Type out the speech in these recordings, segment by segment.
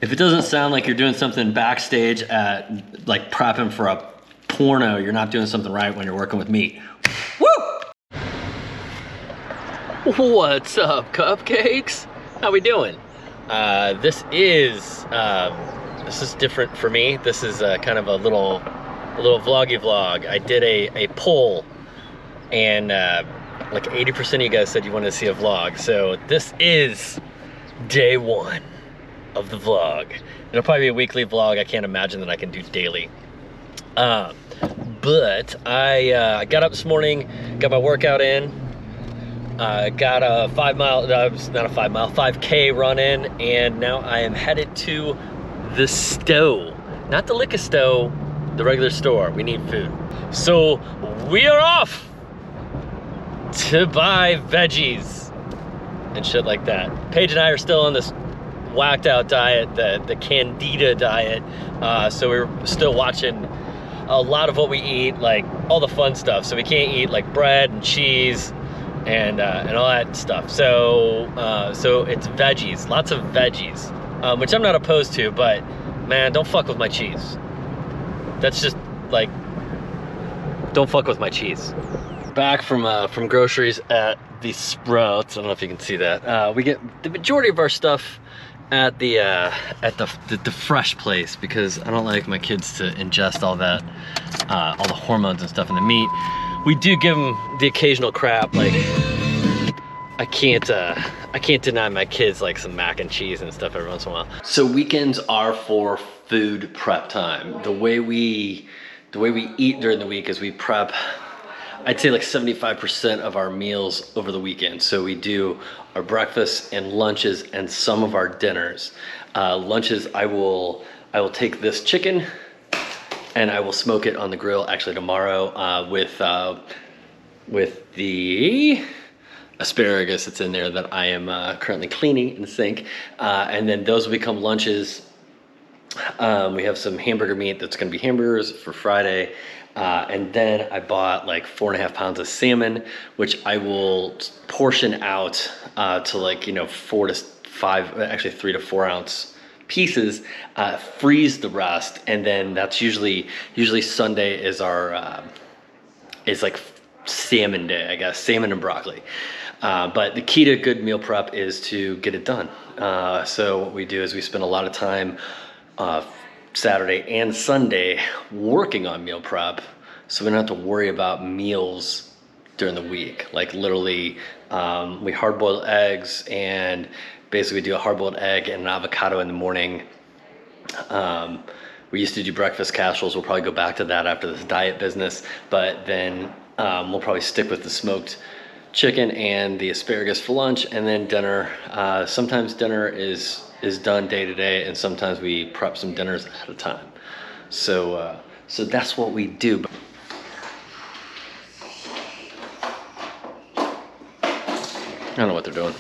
If it doesn't sound like you're doing something backstage at like prepping for a porno, you're not doing something right when you're working with meat. Woo! What's up, cupcakes? How we doing? This is different for me. This is kind of a little vloggy vlog. I did a poll, and like 80% of you guys said you wanted to see a vlog. So this is day one of the vlog. It'll probably be a weekly vlog. I can't imagine that I can do daily. But I got up this morning, got my workout in, got a 5K run in, and now I am headed to the store. Not the liquor store, the regular store. We need food. So we are off to buy veggies and shit like that. Paige and I are still on this whacked out diet, the Candida diet. So we're still watching a lot of what we eat, like all the fun stuff. So we can't eat like bread and cheese and all that stuff. So it's veggies, lots of veggies, which I'm not opposed to, but man, don't fuck with my cheese. That's just like, don't fuck with my cheese. Back from groceries at the Sprouts. I don't know if you can see that. We get the majority of our stuff at the fresh place, because I don't like my kids to ingest all that, all the hormones and stuff in the meat. We do give them the occasional crap, like I can't deny my kids like some mac and cheese and stuff every once in a while. So weekends are for food prep time. The way we eat during the week is we prep, I'd say like 75% of our meals over the weekend. So we do our breakfasts and lunches and some of our dinners. Lunches, I will take this chicken and I will smoke it on the grill actually tomorrow with the asparagus that's in there that I am currently cleaning in the sink. And then those will become lunches. We have some hamburger meat that's gonna be hamburgers for Friday. And then I bought like 4.5 pounds of salmon, which I will portion out to like, 4 to 5, actually 3 to 4 ounce pieces, freeze the rest. And then that's usually Sunday is our, is like salmon day, I guess, salmon and broccoli. But the key to good meal prep is to get it done. So what we do is we spend a lot of time Saturday and Sunday working on meal prep, so we don't have to worry about meals during the week. Like literally, we hard-boiled eggs, and basically do a hard-boiled egg and an avocado in the morning. We used to do breakfast casseroles. We'll probably go back to that after this diet business, but then we'll probably stick with the smoked chicken and the asparagus for lunch, and then dinner. Sometimes dinner is done day to day, and sometimes we prep some dinners ahead of time. So that's what we do. I don't know what they're doing.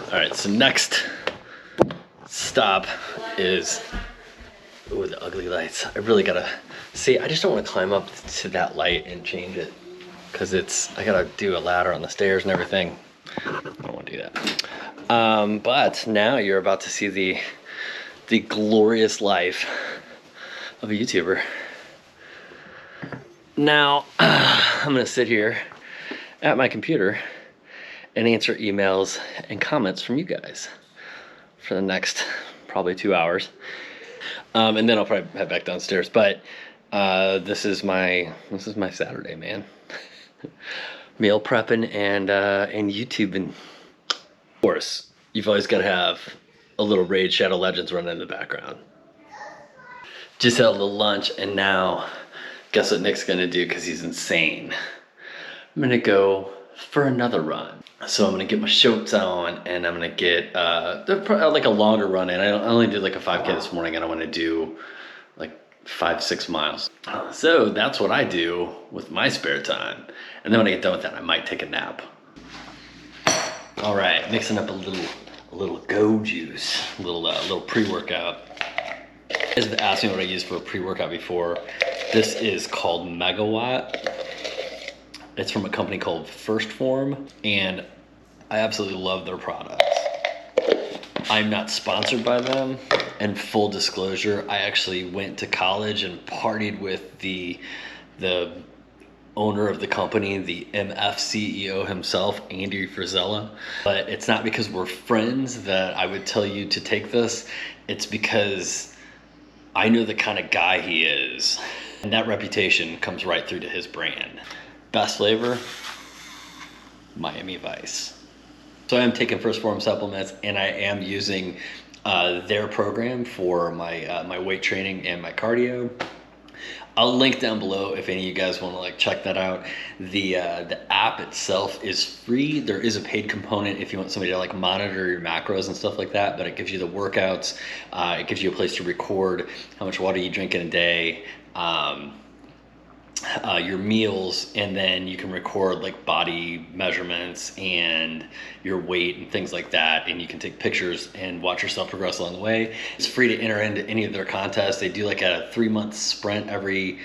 All right, so next stop is, ooh, the ugly lights. I really gotta see. I just don't want to climb up to that light and change it, because I gotta do a ladder on the stairs and everything. I don't want to do that. But now you're about to see the glorious life of a YouTuber. Now, I'm gonna sit here at my computer and answer emails and comments from you guys for the next probably 2 hours. And then I'll probably head back downstairs. But this is my Saturday, man. Meal prepping and YouTubing. Of course, you've always got to have a little Raid Shadow Legends running in the background. Just had a little lunch, and now guess what Nick's gonna do, because he's insane. I'm gonna go for another run. So I'm gonna get my shorts on, and I'm gonna get like a longer run in. I only did like a 5K this morning, and I want to do like 5-6 miles. So that's what I do with my spare time. And then when I get done with that, I might take a nap. All right, mixing up a little Go Juice, a little pre-workout. You guys have asked me what I used for a pre-workout before. This is called Megawatt. It's from a company called First Form, and I absolutely love their products. I'm not sponsored by them. And full disclosure, I actually went to college and partied with the owner of the company, the MF CEO himself, Andy Frisella. But it's not because we're friends that I would tell you to take this. It's because I know the kind of guy he is. And that reputation comes right through to his brand. Best flavor, Miami Vice. So I am taking First Form supplements, and I am using their program for my my weight training and my cardio. I'll link down below if any of you guys want to like check that out. The app itself is free. There is a paid component if you want somebody to like monitor your macros and stuff like that, but it gives you the workouts. It gives you a place to record how much water you drink in a day, your meals, and then you can record like body measurements and your weight and things like that, and you can take pictures and watch yourself progress along the way. It's free to enter into any of their contests. They do like a 3-month sprint every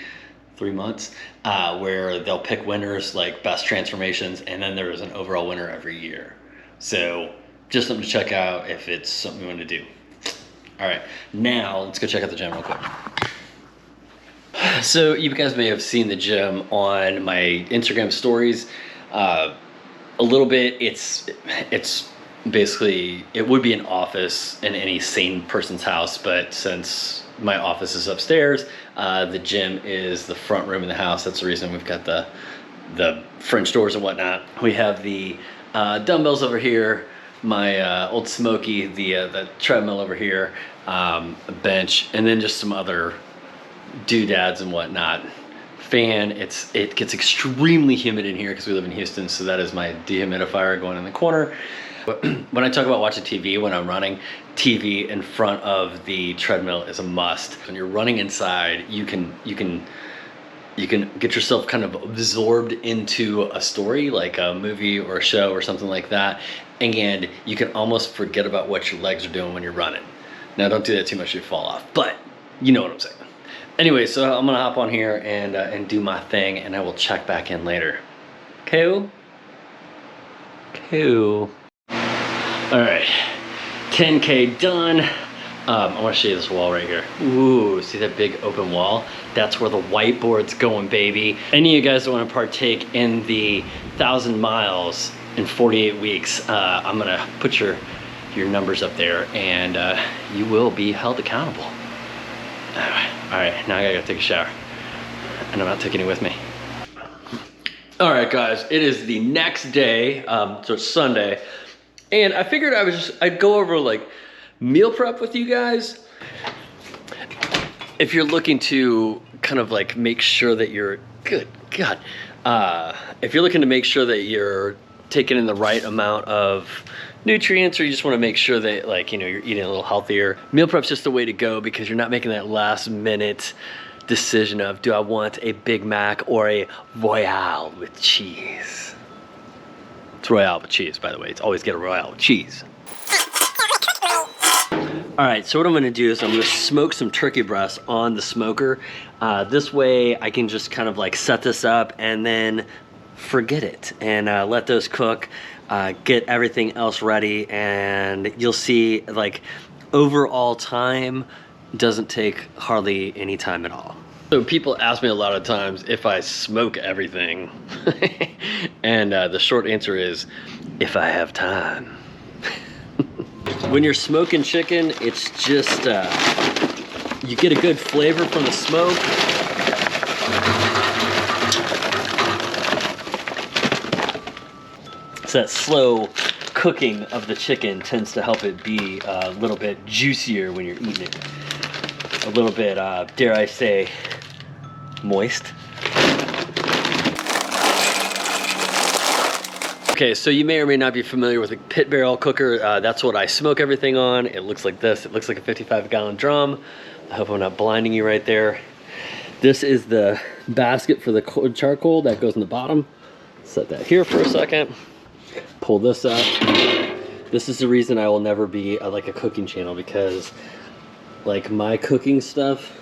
3 months where they'll pick winners, like best transformations, and then there is an overall winner every year. So just something to check out if it's something you want to do. All right, now let's go check out the gym real quick. So you guys may have seen the gym on my Instagram stories. A little bit. It's basically, it would be an office in any sane person's house, but since my office is upstairs, the gym is the front room in the house. That's the reason we've got the French doors and whatnot. We have the dumbbells over here, my old Smoky, the treadmill over here, a bench, and then just some other doodads and whatnot. Fan, it gets extremely humid in here because we live in Houston, so that is my dehumidifier going in the corner. But when I talk about watching TV when I'm running, TV in front of the treadmill is a must. When you're running inside, you can get yourself kind of absorbed into a story, like a movie or a show or something like that, and you can almost forget about what your legs are doing when you're running. Now, don't do that too much, you fall off, but you know what I'm saying. Anyway, so I'm gonna hop on here and do my thing, and I will check back in later. Cool? Cool. All right, 10K done. I wanna show you this wall right here. Ooh, see that big open wall? That's where the whiteboard's going, baby. Any of you guys that wanna partake in the 1,000 miles in 48 weeks, I'm gonna put your numbers up there, and you will be held accountable. All right, now I gotta go take a shower, and I'm not taking it with me. All right, guys, it is the next day, so it's Sunday, and I figured I'd go over like meal prep with you guys. If you're looking to kind of like make sure that you're, good God, if you're looking to make sure that you're taking in the right amount of nutrients, or you just want to make sure that, like, you know, you're eating a little healthier, meal prep's just the way to go, because you're not making that last minute decision of, do I want a Big Mac or a Royale with cheese? It's Royale with cheese, by the way. It's always get a Royale with cheese. All right, so what I'm gonna do is I'm gonna smoke some turkey breasts on the smoker. This way I can just kind of like set this up and then forget it and let those cook. Get everything else ready, and you'll see like overall time doesn't take hardly any time at all. So people ask me a lot of times if I smoke everything and the short answer is if I have time. When you're smoking chicken, it's just you get a good flavor from the smoke. So that slow cooking of the chicken tends to help it be a little bit juicier when you're eating it. A little bit, dare I say, moist. Okay, so you may or may not be familiar with a pit barrel cooker. That's what I smoke everything on. It looks like this. It looks like a 55-gallon drum. I hope I'm not blinding you right there. This is the basket for the charcoal that goes in the bottom. Set that here for a second. Pull this up. This is the reason I will never be like a cooking channel, because like my cooking stuff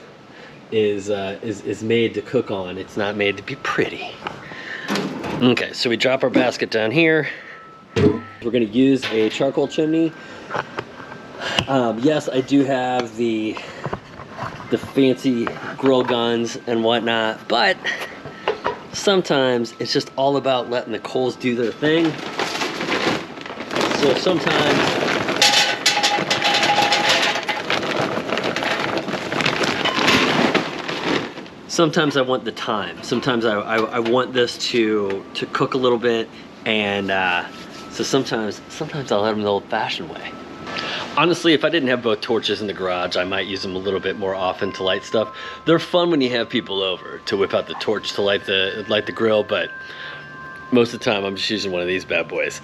is made to cook on. It's not made to be pretty. Okay, so we drop our basket down here. We're gonna use a charcoal chimney. Yes, I do have the fancy grill guns and whatnot, but sometimes it's just all about letting the coals do their thing. So sometimes I want the time. Sometimes I want this to cook a little bit, and so sometimes I'll let them the old-fashioned way. Honestly, if I didn't have both torches in the garage, I might use them a little bit more often to light stuff. They're fun when you have people over to whip out the torch to light the grill, but most of the time I'm just using one of these bad boys.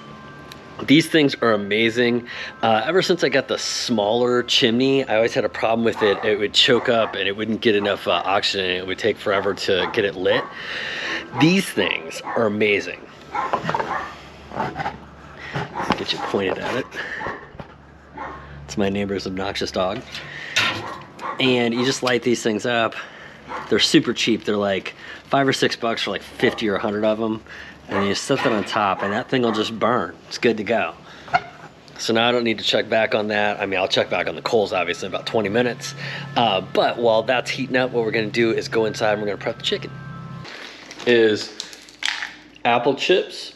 These things are amazing. Ever since I got the smaller chimney, I always had a problem with it. It would choke up and it wouldn't get enough oxygen, and it would take forever to get it lit. These things are amazing. Let's get you pointed at it. It's my neighbor's obnoxious dog. And you just light these things up. They're super cheap. They're like $5 or $6 for like 50 or 100 of them. And you set that on top and that thing will just burn. It's good to go. So now I don't need to check back on that. I mean, I'll check back on the coals obviously in about 20 minutes. But while that's heating up, what we're gonna do is go inside and we're gonna prep the chicken. Is apple chips.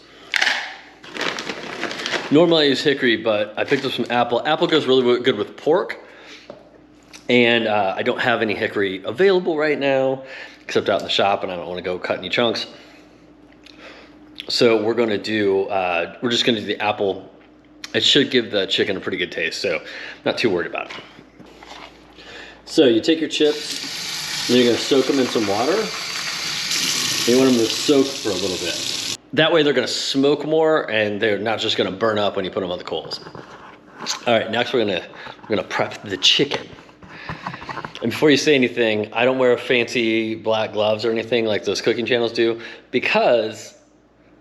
Normally I use hickory, but I picked up some apple. Apple goes really good with pork. And I don't have any hickory available right now, except out in the shop, and I don't wanna go cut any chunks. So we're gonna do, we're just gonna do the apple. It should give the chicken a pretty good taste, so not too worried about it. So you take your chips, and you're gonna soak them in some water. And you want them to soak for a little bit. That way they're gonna smoke more, and they're not just gonna burn up when you put them on the coals. All right, next we're gonna prep the chicken. And before you say anything, I don't wear fancy black gloves or anything like those cooking channels do, because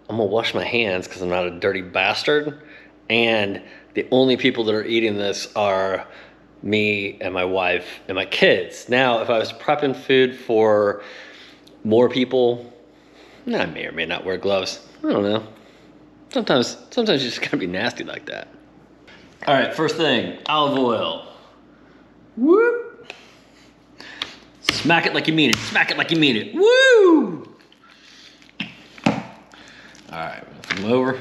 I'm gonna wash my hands because I'm not a dirty bastard. And the only people that are eating this are me and my wife and my kids. Now, if I was prepping food for more people, I may or may not wear gloves. I don't know. Sometimes you just gotta be nasty like that. All right, first thing, olive oil. Whoop. Smack it like you mean it. Smack it like you mean it. Woo! All right, flip them over.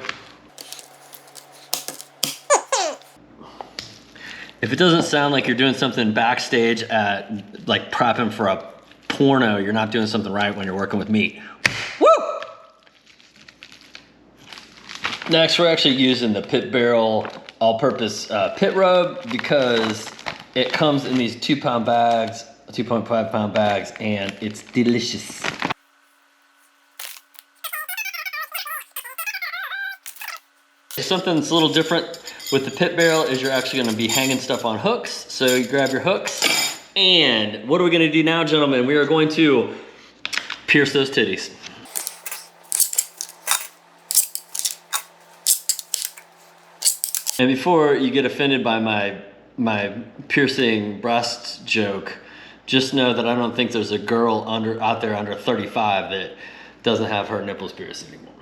If it doesn't sound like you're doing something backstage at like prepping for a porno, you're not doing something right when you're working with meat. Woo! Next, we're actually using the Pit Barrel all-purpose pit rub because it comes in these 2-pound bags, 2.5 pound bags, and it's delicious. Something that's a little different with the pit barrel is you're actually gonna be hanging stuff on hooks. So you grab your hooks, and what are we gonna do now, gentlemen? We are going to pierce those titties. And before you get offended by my piercing breast joke, just know that I don't think there's a girl out there under 35 that doesn't have her nipples pierced anymore.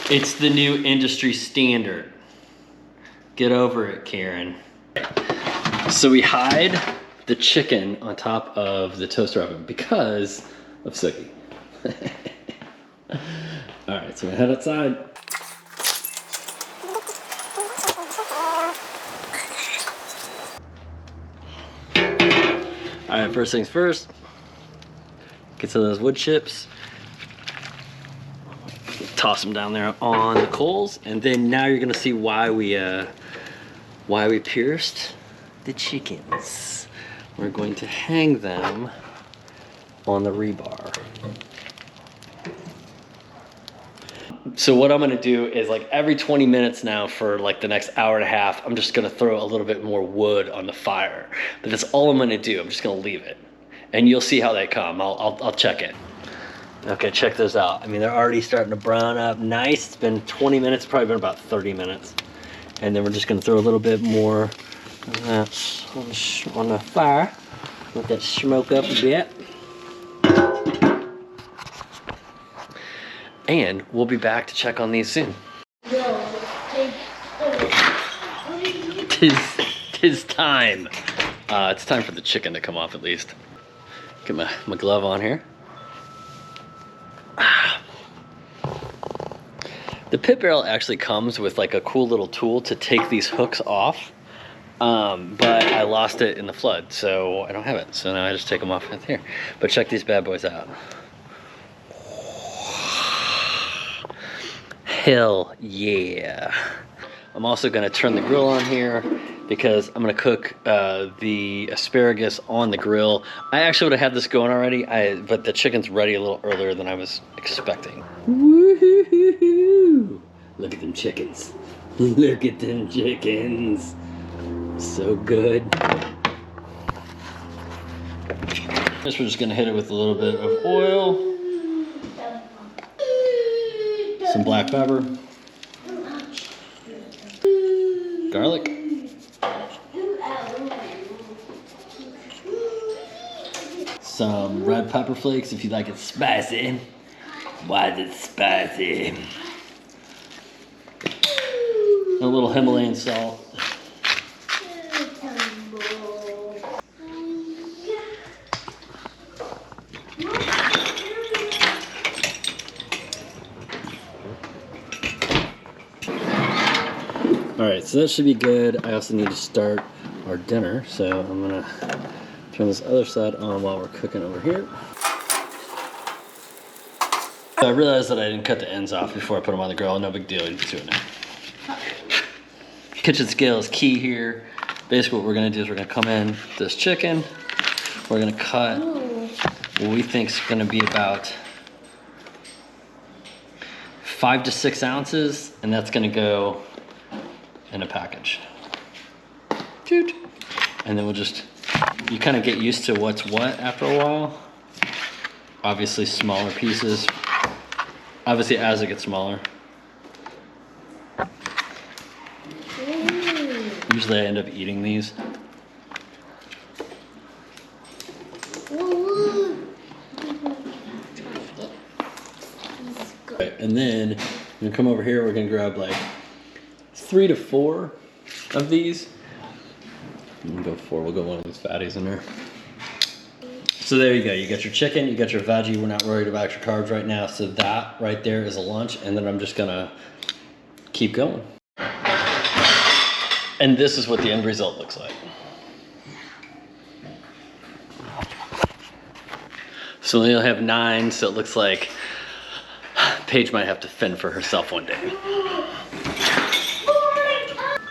It's the new industry standard. Get over it, Karen. So we hide the chicken on top of the toaster oven because of Sookie. All right, so we head outside. All right, first things first, get some of those wood chips. Toss them down there on the coals, and then now you're gonna see why we pierced the chickens. We're going to hang them on the rebar. So what I'm gonna do is like every 20 minutes now for like the next hour and a half, I'm just gonna throw a little bit more wood on the fire. But that's all I'm gonna do. I'm just gonna leave it, and you'll see how they come. I'll check it. Okay, check those out. I mean, they're already starting to brown up nice. It's been 20 minutes, probably been about 30 minutes. And then we're just gonna throw a little bit more of that on the fire. Let that smoke up a bit. And we'll be back to check on these soon. Tis time. It's time for the chicken to come off at least. Get my glove on here. The pit barrel actually comes with like a cool little tool to take these hooks off, but I lost it in the flood, so I don't have it. So now I just take them off right here. But check these bad boys out. Hell yeah. I'm also gonna turn the grill on here because I'm gonna cook the asparagus on the grill. I actually would have had this going already, but the chicken's ready a little earlier than I was expecting. Woo-hoo-hoo-hoo. Look at them chickens. Look at them chickens. So good. Guess we're just gonna hit it with a little bit of oil, some black pepper, garlic, some red pepper flakes if you like it spicy. Why is it spicy? And a little Himalayan salt. Alright, so that should be good. I also need to start our dinner, so I'm gonna turn this other side on while we're cooking over here. So I realized that I didn't cut the ends off before I put them on the grill. No big deal, you can do it now. Kitchen scale is key here. Basically what we're gonna do is we're gonna come in this chicken. We're gonna cut what we think is gonna be about 5 to 6 ounces, and that's gonna go in a package. And then we'll just, you kind of get used to what's what after a while. Obviously smaller pieces. Obviously as it gets smaller. Usually I end up eating these. Right, and then we're gonna come over here, we're gonna grab like 3 to 4 of these. We'll go 4, we'll go one of these fatties in there. So there you go, you got your chicken, you got your veggie, we're not worried about your carbs right now, so that right there is a lunch, and then I'm just gonna keep going. And this is what the end result looks like. So we only have 9, so it looks like Paige might have to fend for herself one day.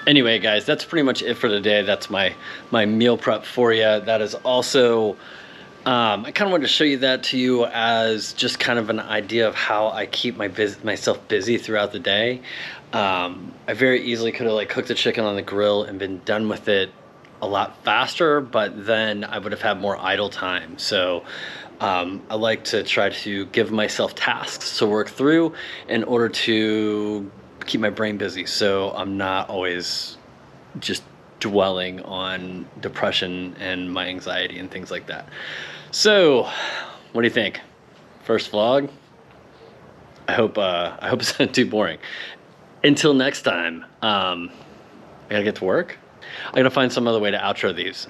Anyway, guys, that's pretty much it for today. That's my meal prep for you. That is also, I kind of wanted to show you that to you as just kind of an idea of how I keep myself busy throughout the day. I very easily could have like cooked the chicken on the grill and been done with it a lot faster, but then I would have had more idle time. So I like to try to give myself tasks to work through in order to keep my brain busy, so I'm not always just dwelling on depression and my anxiety and things like that. So what do you think? First vlog? I hope it's not too boring. Until next time, I gotta get to work. I gotta find some other way to outro these.